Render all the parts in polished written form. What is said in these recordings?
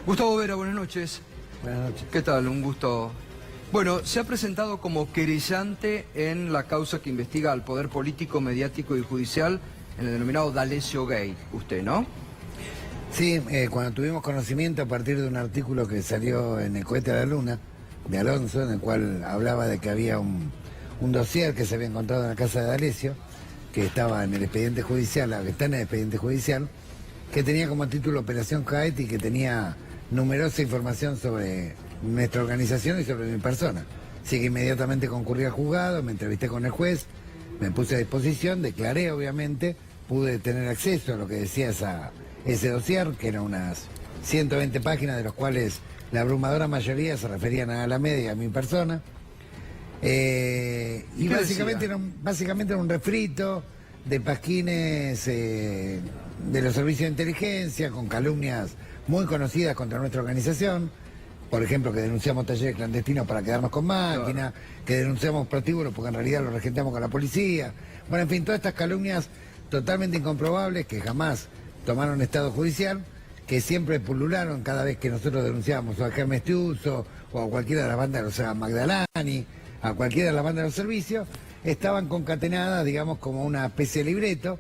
Gustavo Vera, buenas noches. Buenas noches. ¿Qué tal? Un gusto. Bueno, se ha presentado como querellante en la causa que investiga al poder político, mediático y judicial en el denominado D'Alessio Gate. Usted, ¿no? Sí, cuando tuvimos conocimiento a partir de un artículo que salió en El Cohete a la Luna, de Alonso, en el cual hablaba de que había un dossier que se había encontrado en la casa de D'Alessio, que estaba en el expediente judicial, que está en el expediente judicial, que tenía como título Operación Gate y que tenía numerosa información sobre nuestra organización y sobre mi persona. Así que inmediatamente concurrí al juzgado, me entrevisté con el juez, me puse a disposición, declaré obviamente, pude tener acceso a lo que decía ese dossier, que eran unas 120 páginas, de los cuales la abrumadora mayoría se referían a la media y a mi persona. Y básicamente era un refrito de pasquines de los servicios de inteligencia, con calumnias muy conocidas contra nuestra organización. Por ejemplo, que denunciamos talleres clandestinos para quedarnos con máquinas, que denunciamos prostíbulos porque en realidad los regentamos con la policía. Bueno, en fin, todas estas calumnias totalmente incomprobables que jamás tomaron estado judicial, que siempre pulularon cada vez que nosotros denunciábamos o a Germán Estiuso o a cualquiera de las bandas, o sea, Magdalani, a cualquiera de las bandas de los servicios, estaban concatenadas, digamos, como una especie de libreto,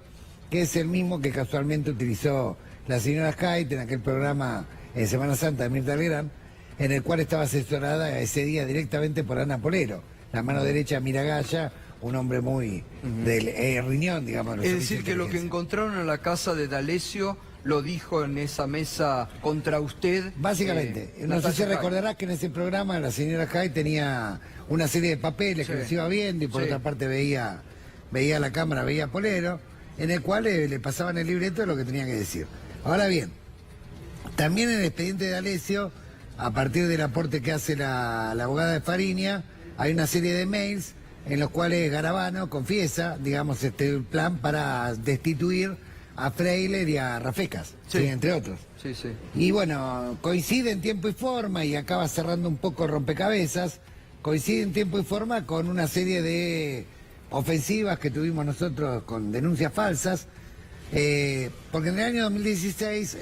que es el mismo que casualmente utilizó la señora Gate en aquel programa en Semana Santa de Mirta Legrand, en el cual estaba asesorada ese día directamente por Ana Polero, la mano derecha de Miragaya, un hombre muy del riñón, digamos. Es decir, que lo que encontraron en la casa de D'Alessio lo dijo en esa mesa contra usted. Básicamente, no sé si recordarás que en ese programa la señora Gate tenía una serie de papeles que los iba viendo y por otra parte veía la cámara, veía a Polero, en el cual le pasaban el libreto de lo que tenía que decir. Ahora bien, también en el expediente de D'Alessio, a partir del aporte que hace la abogada de Fariña, hay una serie de mails en los cuales Garabano confiesa, digamos, el plan para destituir a Freiler y a Rafecas, ¿sí? Entre otros. Sí, sí. Y bueno, coincide en tiempo y forma, y acaba cerrando un poco rompecabezas, coincide en tiempo y forma con una serie de ofensivas que tuvimos nosotros con denuncias falsas, porque en el año 2016,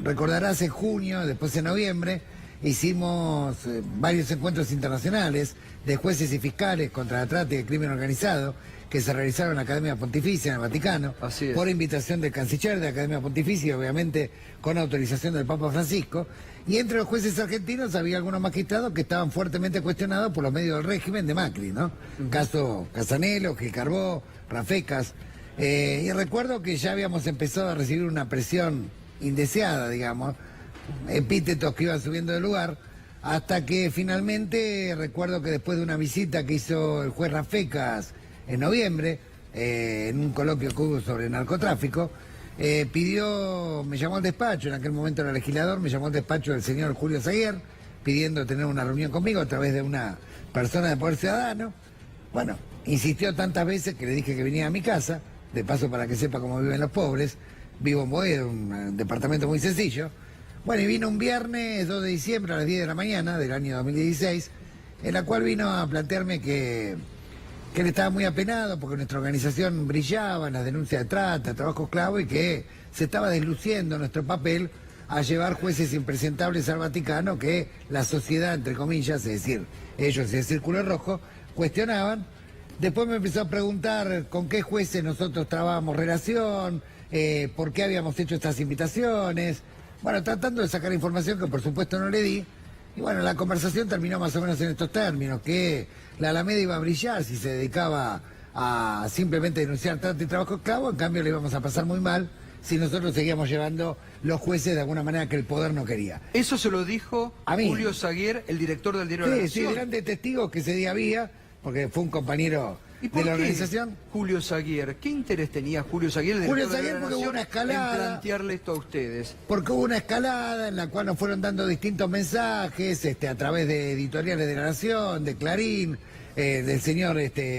recordarás, en junio, después en noviembre, hicimos varios encuentros internacionales de jueces y fiscales contra la trata y el crimen organizado que se realizaron en la Academia Pontificia en el Vaticano, por invitación del canciller de la Academia Pontificia, obviamente con autorización del Papa Francisco, y entre los jueces argentinos había algunos magistrados que estaban fuertemente cuestionados por los medios del régimen de Macri, ¿no? Caso Casanelo, Gil Carbó, Rafecas, y recuerdo que ya habíamos empezado a recibir una presión indeseada, digamos, epítetos que iban subiendo del lugar, hasta que finalmente recuerdo que después de una visita que hizo el juez Rafecas en noviembre, en un coloquio que hubo sobre narcotráfico, me llamó al despacho, en aquel momento era legislador, me llamó al despacho del señor Julio Zaguer, pidiendo tener una reunión conmigo a través de una persona de Poder Ciudadano. Bueno, insistió tantas veces que le dije que venía a mi casa, de paso para que sepa cómo viven los pobres. Vivo en Boedo, un departamento muy sencillo. Bueno, y vino un viernes 2 de diciembre a las 10 de la mañana del año 2016, en la cual vino a plantearme que él estaba muy apenado porque nuestra organización brillaba en las denuncias de trata, trabajo esclavo, y que se estaba desluciendo nuestro papel a llevar jueces impresentables al Vaticano que la sociedad, entre comillas, es decir, ellos y el Círculo Rojo, cuestionaban. Después me empezó a preguntar con qué jueces nosotros trabábamos relación, por qué habíamos hecho estas invitaciones. Bueno, tratando de sacar información que por supuesto no le di. Y bueno, la conversación terminó más o menos en estos términos, que la Alameda iba a brillar si se dedicaba a simplemente denunciar trata y trabajo esclavo, en cambio le íbamos a pasar muy mal si nosotros seguíamos llevando los jueces de alguna manera que el poder no quería. Eso se lo dijo a mí, Julio Zaguer, el director del Diario de la Nación. Sí, delante de testigos que ese día había, porque fue un compañero de la organización. Julio Zaguer, ¿qué interés tenía Julio Zaguer, el director de la Nación, hubo una escalada, en plantearle esto a ustedes? Porque hubo una escalada en la cual nos fueron dando distintos mensajes a través de editoriales de La Nación, de Clarín, del señor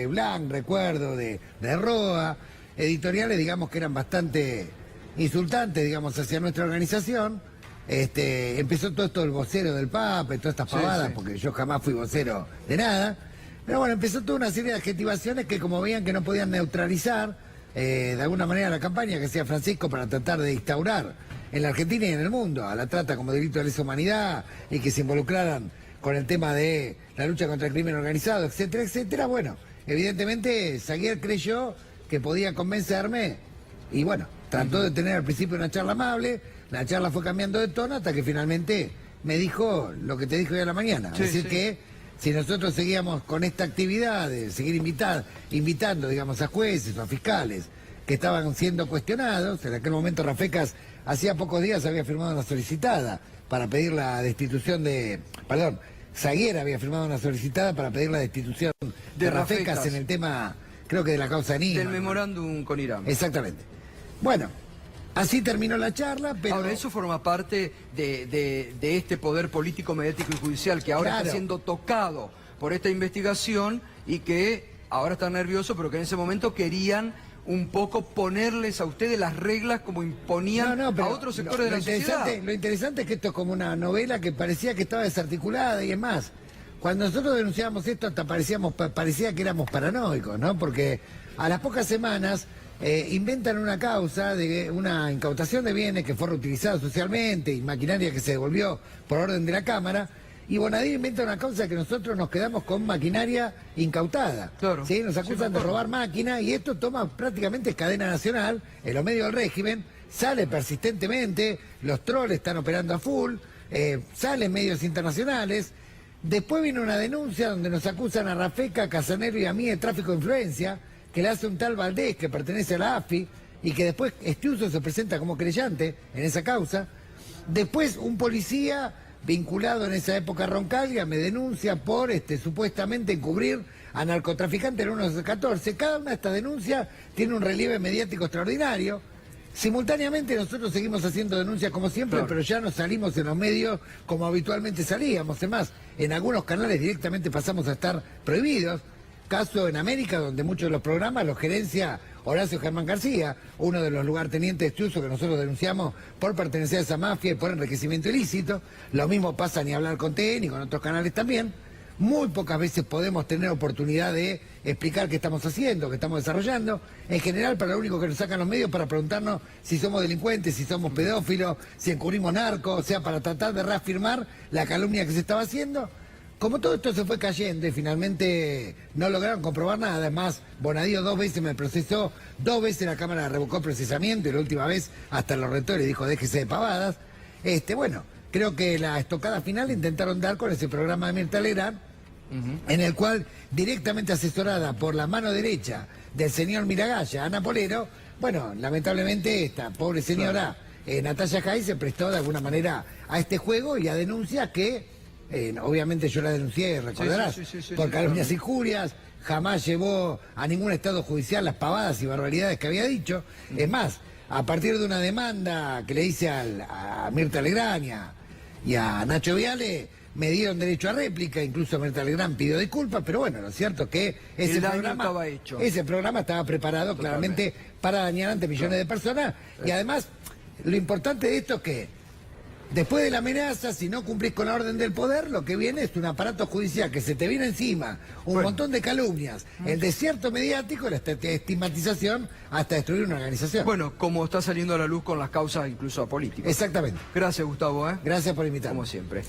Blanc, recuerdo, de Roa, editoriales, digamos, que eran bastante insultantes, digamos, hacia nuestra organización. Empezó todo esto el vocero del Papa y todas estas pavadas, porque yo jamás fui vocero de nada. Pero bueno, empezó toda una serie de adjetivaciones que, como veían que no podían neutralizar de alguna manera la campaña que hacía Francisco para tratar de instaurar en la Argentina y en el mundo, a la trata como delito de lesa humanidad y que se involucraran con el tema de la lucha contra el crimen organizado, etcétera, etcétera. Bueno, evidentemente Saguier creyó que podía convencerme y bueno, trató de tener al principio una charla amable, la charla fue cambiando de tono hasta que finalmente me dijo lo que te dijo hoy a la mañana, Sí, es decir sí. que si nosotros seguíamos con esta actividad de seguir invitando, digamos, a jueces o a fiscales que estaban siendo cuestionados, en aquel momento Rafecas hacía pocos días había firmado una solicitada para pedir la destitución de... Perdón, Saguier había firmado una solicitada para pedir la destitución de Rafecas en el tema, creo que de la causa Nima. Del memorándum con Irán. Exactamente. Bueno, así terminó la charla, pero... Ahora, eso forma parte de este poder político, mediático y judicial que ahora Claro. está siendo tocado por esta investigación y que ahora está nervioso, pero que en ese momento querían un poco ponerles a ustedes las reglas como imponían a pero otros sectores de la sociedad. Lo interesante es que esto es como una novela que parecía que estaba desarticulada y es más, cuando nosotros denunciábamos esto hasta parecía que éramos paranoicos, ¿no? Porque a las pocas semanas inventan una causa de una incautación de bienes que fue reutilizada socialmente y maquinaria que se devolvió por orden de la Cámara. Y Bonadío inventa una causa que nosotros nos quedamos con maquinaria incautada. Claro. ¿Sí? Nos Sí, acusan me de acuerdo. robar máquina y esto toma prácticamente cadena nacional en los medios del régimen, sale persistentemente, los troles están operando a full, salen medios internacionales. Después viene una denuncia donde nos acusan a Rafeca, a Casanero y a mí de tráfico de influencia, que le hace un tal Valdés que pertenece a la AFI y que después Estiuso se presenta como creyente en esa causa. Después un policía vinculado en esa época a Roncaglia me denuncia por supuestamente encubrir a narcotraficantes en 114. Cada una de estas denuncias tiene un relieve mediático extraordinario. Simultáneamente nosotros seguimos haciendo denuncias como siempre, Claro. pero ya no salimos en los medios como habitualmente salíamos. Además, en algunos canales directamente pasamos a estar prohibidos. Caso en América, donde muchos de los programas los gerencia Horacio Germán García, uno de los lugartenientes de Estiuso que nosotros denunciamos por pertenecer a esa mafia y por enriquecimiento ilícito. Lo mismo pasa ni hablar con TN ni con otros canales también. Muy pocas veces podemos tener oportunidad de explicar qué estamos haciendo, qué estamos desarrollando. En general, para lo único que nos sacan los medios para preguntarnos si somos delincuentes, si somos pedófilos, si encubrimos narcos, o sea, para tratar de reafirmar la calumnia que se estaba haciendo. Como todo esto se fue cayendo y finalmente no lograron comprobar nada, además Bonadío 2 veces me procesó, 2 veces la Cámara revocó procesamiento y la última vez hasta lo retó y le dijo déjese de pavadas. Bueno, creo que la estocada final intentaron dar con ese programa de Mirta Legrand, en el cual directamente asesorada por la mano derecha del señor Miragaya, Ana Polero, bueno, lamentablemente esta pobre señora Natalia Jai se prestó de alguna manera a este juego y a denuncias que... obviamente yo la denuncié, recordarás, Sí, por calumnias claro. e injurias, jamás llevó a ningún estado judicial las pavadas y barbaridades que había dicho. Es más, a partir de una demanda que le hice a Mirta Legrand y a Nacho Viale, me dieron derecho a réplica, incluso Mirta Legrand pidió disculpas, pero bueno, lo cierto es que El daño estaba hecho. ese programa estaba preparado claramente para dañar ante millones de personas y además lo importante de esto es que después de la amenaza, si no cumplís con la orden del poder, lo que viene es un aparato judicial que se te viene encima, un montón de calumnias, el desierto mediático, la estigmatización, hasta destruir una organización. Bueno, como está saliendo a la luz con las causas incluso políticas. Exactamente. Gracias, Gustavo, Gracias por invitarme. como siempre.